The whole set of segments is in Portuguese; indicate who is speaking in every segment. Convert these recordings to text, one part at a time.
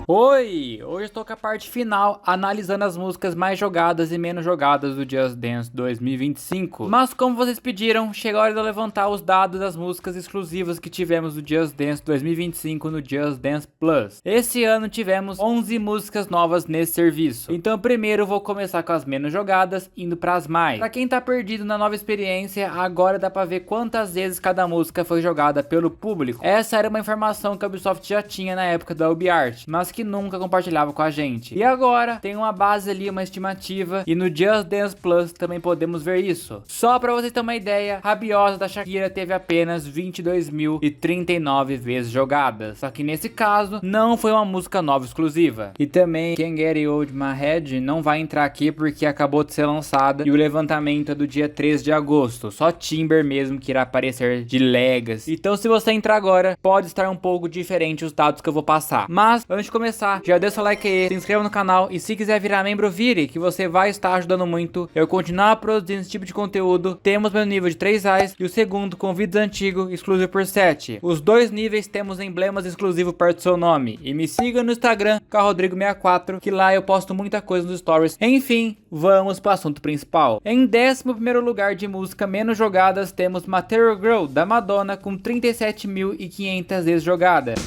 Speaker 1: Oi! Hoje estou com a parte final, analisando as músicas mais jogadas e menos jogadas do Just Dance 2025. Mas como vocês pediram, chegou a hora de eu levantar os dados das músicas exclusivas que tivemos do Just Dance 2025 no Just Dance Plus. Esse ano tivemos 11 músicas novas nesse serviço. Então primeiro vou começar com as menos jogadas, indo para as mais. Pra quem tá perdido na nova experiência, agora dá pra ver quantas vezes cada música foi jogada pelo público. Essa era uma informação que a Ubisoft já tinha na época da UbiArt, mas que nunca compartilhava com a gente. E agora tem uma base ali, uma estimativa, e no Just Dance Plus também podemos ver isso. Só pra vocês terem uma ideia, Rabiosa da Shakira teve apenas 22.039 vezes jogadas. Só que nesse caso, não foi uma música nova exclusiva. E também Can't Get You Out My Head não vai entrar aqui porque acabou de ser lançada e o levantamento é do dia 3 de agosto. Só Timber mesmo que irá aparecer de Legacy. Então se você entrar agora, pode estar um pouco diferente os dados que eu vou passar. Mas antes de começar, já deixa o like aí, se inscreva no canal e se quiser virar membro, vire, que você vai estar ajudando muito eu continuar produzindo esse tipo de conteúdo. Temos meu nível de R$3 e o segundo com vídeos antigos exclusivo por 7. Os dois níveis temos emblemas exclusivos perto do seu nome. E me siga no Instagram, Rodrigo64, que lá eu posto muita coisa nos stories. Enfim, vamos para o assunto principal. Em 11º lugar de música menos jogadas temos Material Girl da Madonna com 37.500 vezes jogadas.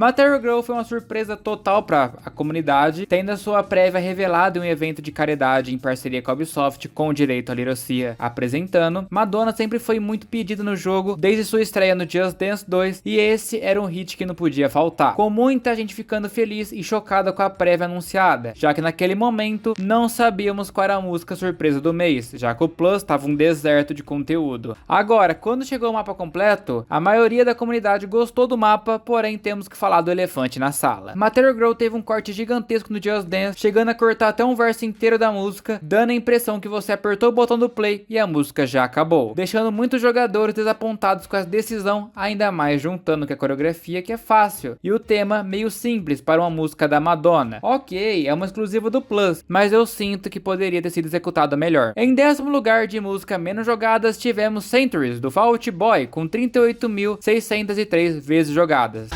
Speaker 1: Material Girl foi uma surpresa total para a comunidade, tendo a sua prévia revelada em um evento de caridade em parceria com a Ubisoft, com direito a Lirocia apresentando. Madonna sempre foi muito pedida no jogo, desde sua estreia no Just Dance 2, e esse era um hit que não podia faltar, com muita gente ficando feliz e chocada com a prévia anunciada, já que naquele momento não sabíamos qual era a música surpresa do mês, já que o Plus estava um deserto de conteúdo. Agora, quando chegou o mapa completo, a maioria da comunidade gostou do mapa, porém temos que falar do elefante na sala. Material Girl teve um corte gigantesco no Just Dance, chegando a cortar até um verso inteiro da música, dando a impressão que você apertou o botão do play e a música já acabou, deixando muitos jogadores desapontados com a decisão, ainda mais juntando com a coreografia, que é fácil, e o tema meio simples para uma música da Madonna. Ok, é uma exclusiva do Plus, mas eu sinto que poderia ter sido executada melhor. Em 10º lugar de música menos jogadas tivemos Centuries do Fall Out Boy com 38.603 vezes jogadas.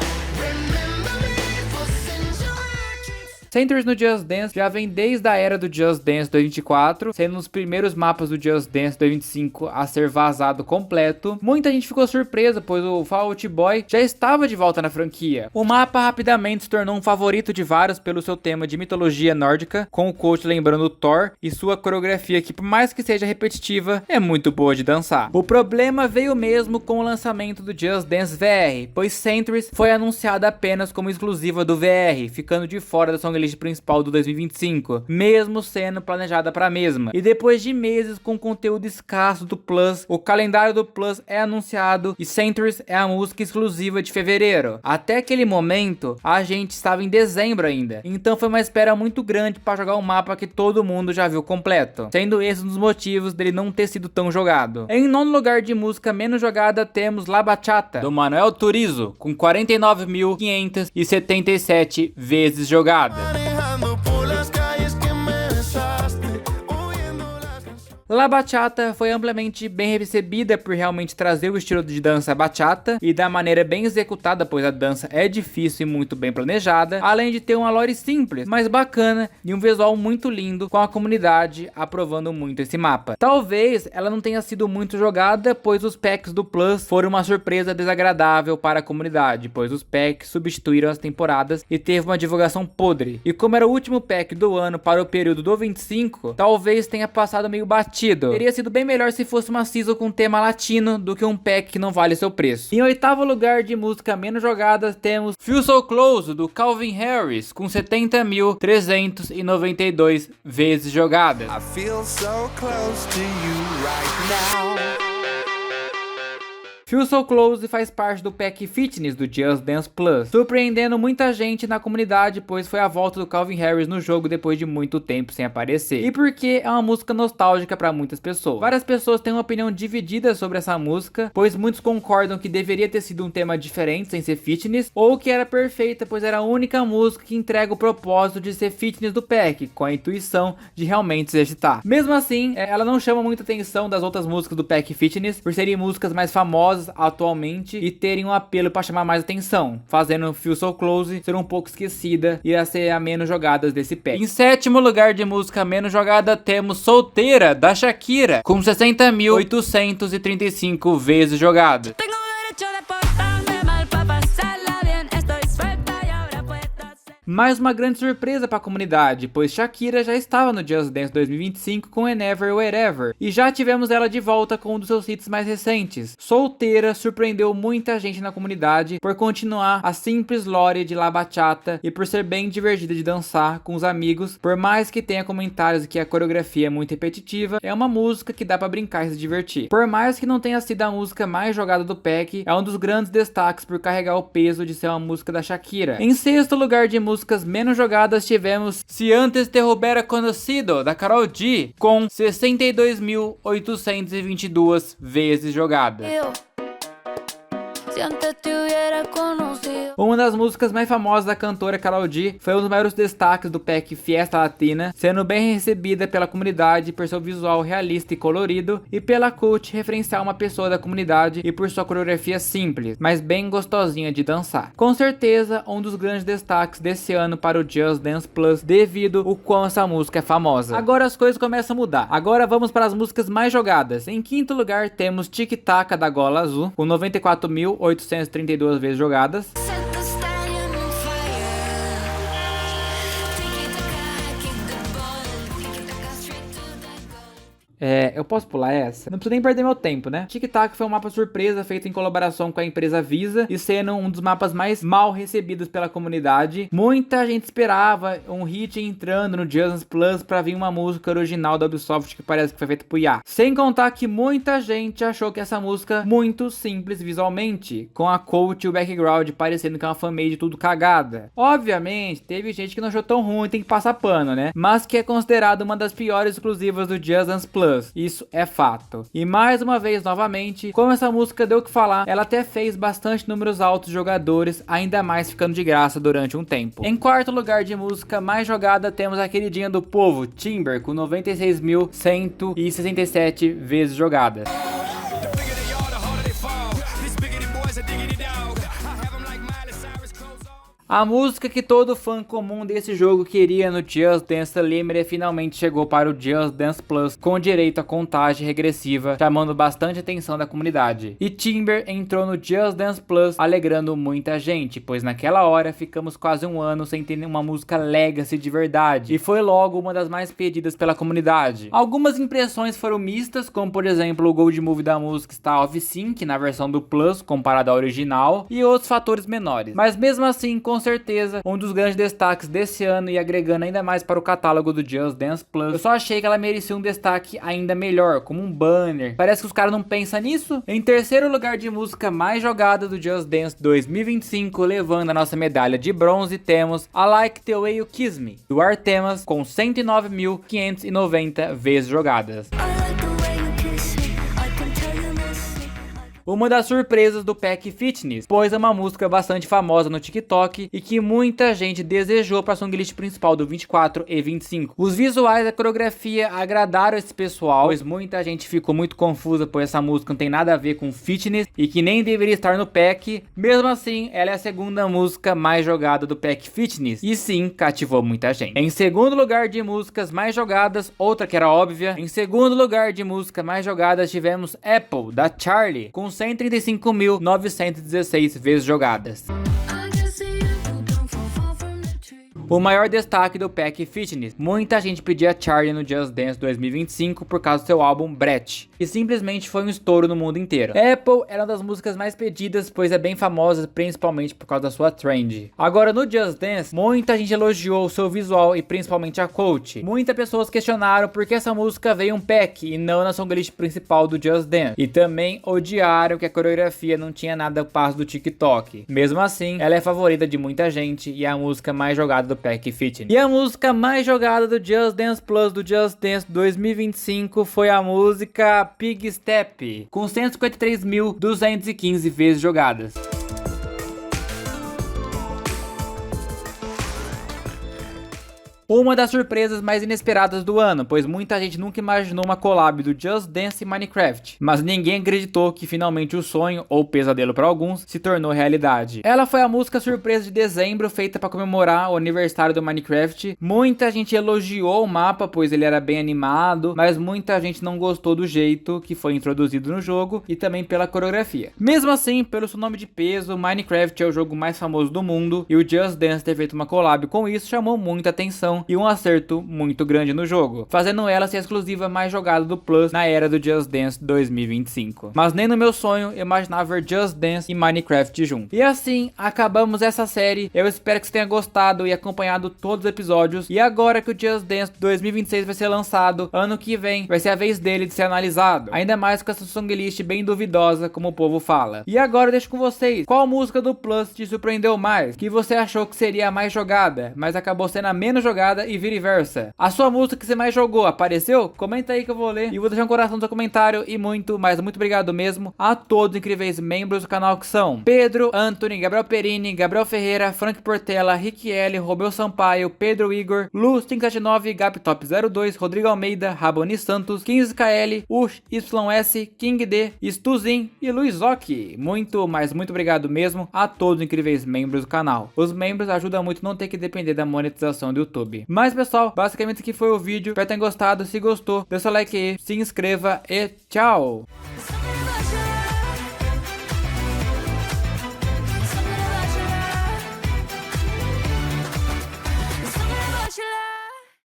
Speaker 1: Centuries no Just Dance já vem desde a era do Just Dance 2024, sendo um dos primeiros mapas do Just Dance 2025 a ser vazado completo. Muita gente ficou surpresa, pois o Fall Out Boy já estava de volta na franquia. O mapa rapidamente se tornou um favorito de vários pelo seu tema de mitologia nórdica, com o coach lembrando Thor e sua coreografia que, por mais que seja repetitiva, é muito boa de dançar. O problema veio mesmo com o lançamento do Just Dance VR, pois Centuries foi anunciada apenas como exclusiva do VR, ficando de fora da songlist principal do 2025, mesmo sendo planejada para a mesma. E depois de meses com conteúdo escasso do Plus, o calendário do Plus é anunciado e Centuries é a música exclusiva de fevereiro. Até aquele momento, a gente estava em dezembro ainda, então foi uma espera muito grande para jogar um mapa que todo mundo já viu completo, sendo esse um dos motivos dele não ter sido tão jogado. Em 9º lugar de música menos jogada temos La Bachata, do Manuel Turizo, com 49.577 vezes jogada. La Bachata foi amplamente bem recebida por realmente trazer o estilo de dança bachata e da maneira bem executada, pois a dança é difícil e muito bem planejada, além de ter uma lore simples, mas bacana e um visual muito lindo, com a comunidade aprovando muito esse mapa. Talvez ela não tenha sido muito jogada, pois os packs do Plus foram uma surpresa desagradável para a comunidade, pois os packs substituíram as temporadas e teve uma divulgação podre. E como era o último pack do ano para o período do 25, talvez tenha passado meio batido. Teria sido bem melhor se fosse uma season com tema latino do que um pack que não vale seu preço. Em 8º lugar de música menos jogada temos Feel So Close do Calvin Harris com 70.392 vezes jogadas. I feel so close to you right now. Feel So Close faz parte do pack Fitness do Just Dance Plus, surpreendendo muita gente na comunidade, pois foi a volta do Calvin Harris no jogo depois de muito tempo sem aparecer, e porque é uma música nostálgica para muitas pessoas. Várias pessoas têm uma opinião dividida sobre essa música, pois muitos concordam que deveria ter sido um tema diferente sem ser fitness, ou que era perfeita, pois era a única música que entrega o propósito de ser fitness do pack, com a intuição de realmente se exercitar. Mesmo assim, ela não chama muita atenção das outras músicas do pack Fitness, por serem músicas mais famosas famosas atualmente e terem um apelo para chamar mais atenção, fazendo Feel So Close ser um pouco esquecida e a ser a menos jogadas desse pack. Em sétimo lugar de música menos jogada temos Solteira, da Shakira, com 60.835 vezes jogada. Mais uma grande surpresa para a comunidade, pois Shakira já estava no Just Dance 2025 com Whenever Wherever, e já tivemos ela de volta com um dos seus hits mais recentes. Solteira surpreendeu muita gente na comunidade por continuar a simples lore de La Bachata e por ser bem divertida de dançar com os amigos, por mais que tenha comentários que a coreografia é muito repetitiva, é uma música que dá para brincar e se divertir. Por mais que não tenha sido a música mais jogada do pack, é um dos grandes destaques por carregar o peso de ser uma música da Shakira. Em sexto lugar de músicas menos jogadas tivemos Se Antes Te Hubera Conocido, da Karol G, com 62.822 vezes jogada. Uma das músicas mais famosas da cantora Karol G foi um dos maiores destaques do pack Fiesta Latina, sendo bem recebida pela comunidade por seu visual realista e colorido, e pela cult referenciar uma pessoa da comunidade e por sua coreografia simples, mas bem gostosinha de dançar. Com certeza, um dos grandes destaques desse ano para o Just Dance Plus, devido o quão essa música é famosa. Agora as coisas começam a mudar. Agora vamos para as músicas mais jogadas. Em quinto lugar temos Tic Taca, da Gola Azul, com 94.832 vezes jogadas. Eu posso pular essa? Não preciso nem perder meu tempo, né? Tic Tac foi um mapa surpresa feito em colaboração com a empresa Visa e sendo um dos mapas mais mal recebidos pela comunidade. Muita gente esperava um hit entrando no Just Dance Plus pra vir uma música original da Ubisoft que parece que foi feita por IA. Sem contar que muita gente achou que essa música muito simples visualmente, com a quote e o background parecendo que é uma fanmade tudo cagada. Obviamente, teve gente que não achou tão ruim, tem que passar pano, né? Mas que é considerada uma das piores exclusivas do Just Dance Plus. Isso é fato. E mais uma vez, novamente, como essa música deu o que falar, ela até fez bastante números altos de jogadores, ainda mais ficando de graça durante um tempo. Em quarto lugar de música mais jogada temos a queridinha do povo, Timber, com 96.167 vezes jogada. A música que todo fã comum desse jogo queria no Just Dance Unlimited finalmente chegou para o Just Dance Plus com direito a contagem regressiva, chamando bastante atenção da comunidade. E Timber entrou no Just Dance Plus alegrando muita gente, pois naquela hora ficamos quase um ano sem ter uma música Legacy de verdade, e foi logo uma das mais pedidas pela comunidade. Algumas impressões foram mistas, como por exemplo o Gold Move da música está off-sync na versão do Plus comparado à original, e outros fatores menores. Mas mesmo assim, com certeza, um dos grandes destaques desse ano e agregando ainda mais para o catálogo do Just Dance Plus. Eu só achei que ela merecia um destaque ainda melhor, como um banner. Parece que os caras não pensam nisso. Em terceiro lugar de música mais jogada do Just Dance 2025, levando a nossa medalha de bronze, temos I Like The Way You Kiss Me, do Artemas, com 109.590 vezes jogadas. Uma das surpresas do pack Fitness, pois é uma música bastante famosa no TikTok e que muita gente desejou para a songlist principal do 24 e 25. Os visuais da coreografia agradaram esse pessoal, pois muita gente ficou muito confusa, pois essa música não tem nada a ver com fitness e que nem deveria estar no pack. Mesmo assim, ela é a segunda música mais jogada do pack Fitness e sim, cativou muita gente. Em segundo lugar de músicas mais jogadas, outra que era óbvia, em segundo lugar de música mais jogadas tivemos Apple, da Charli, com 135.916 vezes jogadas. O maior destaque do pack Fitness, muita gente pedia Charli no Just Dance 2025 por causa do seu álbum Brett, que simplesmente foi um estouro no mundo inteiro. Apple era uma das músicas mais pedidas, pois é bem famosa principalmente por causa da sua trend. Agora no Just Dance, muita gente elogiou o seu visual e principalmente a coach. Muitas pessoas questionaram por que essa música veio um pack e não na songlist principal do Just Dance. E também odiaram que a coreografia não tinha nada passo do TikTok. Mesmo assim, ela é favorita de muita gente e é a música mais jogada do pack Fitness. E a música mais jogada do Just Dance Plus do Just Dance 2025 foi a música Pig Step, com 153.215 vezes jogadas. uma das surpresas mais inesperadas do ano, pois muita gente nunca imaginou uma collab do Just Dance e Minecraft, mas ninguém acreditou que finalmente o sonho, ou pesadelo para alguns, se tornou realidade. Ela foi a música surpresa de dezembro, feita para comemorar o aniversário do Minecraft. Muita gente elogiou o mapa, pois ele era bem animado, mas muita gente não gostou do jeito que foi introduzido no jogo e também pela coreografia. Mesmo assim, pelo seu nome de peso, Minecraft é o jogo mais famoso do mundo e o Just Dance ter feito uma collab com isso chamou muita atenção e um acerto muito grande no jogo, fazendo ela ser a exclusiva mais jogada do Plus na era do Just Dance 2025. Mas nem no meu sonho eu imaginava ver Just Dance e Minecraft junto. E assim, acabamos essa série. Eu espero que você tenha gostado e acompanhado todos os episódios. E agora que o Just Dance 2026 vai ser lançado, ano que vem vai ser a vez dele de ser analisado. Ainda mais com essa songlist bem duvidosa, como o povo fala. E agora eu deixo com vocês, qual música do Plus te surpreendeu mais? Que você achou que seria a mais jogada, mas acabou sendo a menos jogada e vice-versa? A sua música que você mais jogou apareceu? Comenta aí que eu vou ler e vou deixar um coração no seu comentário. E muito, mas muito obrigado mesmo a todos os incríveis membros do canal, que são Pedro, Anthony, Gabriel Perini, Gabriel Ferreira, Frank Portela, Rick L, Romeu Sampaio, Pedro Igor, Lu579, Gaptop02, Rodrigo Almeida, Raboni Santos, 15KL, Ush, YS, King D, Stuzin e Luizoki. Muito, mas muito obrigado mesmo a todos os incríveis membros do canal. Os membros ajudam muito a não ter que depender da monetização do YouTube. Mas pessoal, basicamente aqui foi o vídeo. Espero que tenham gostado. Se gostou, deixa o like aí, se inscreva e tchau!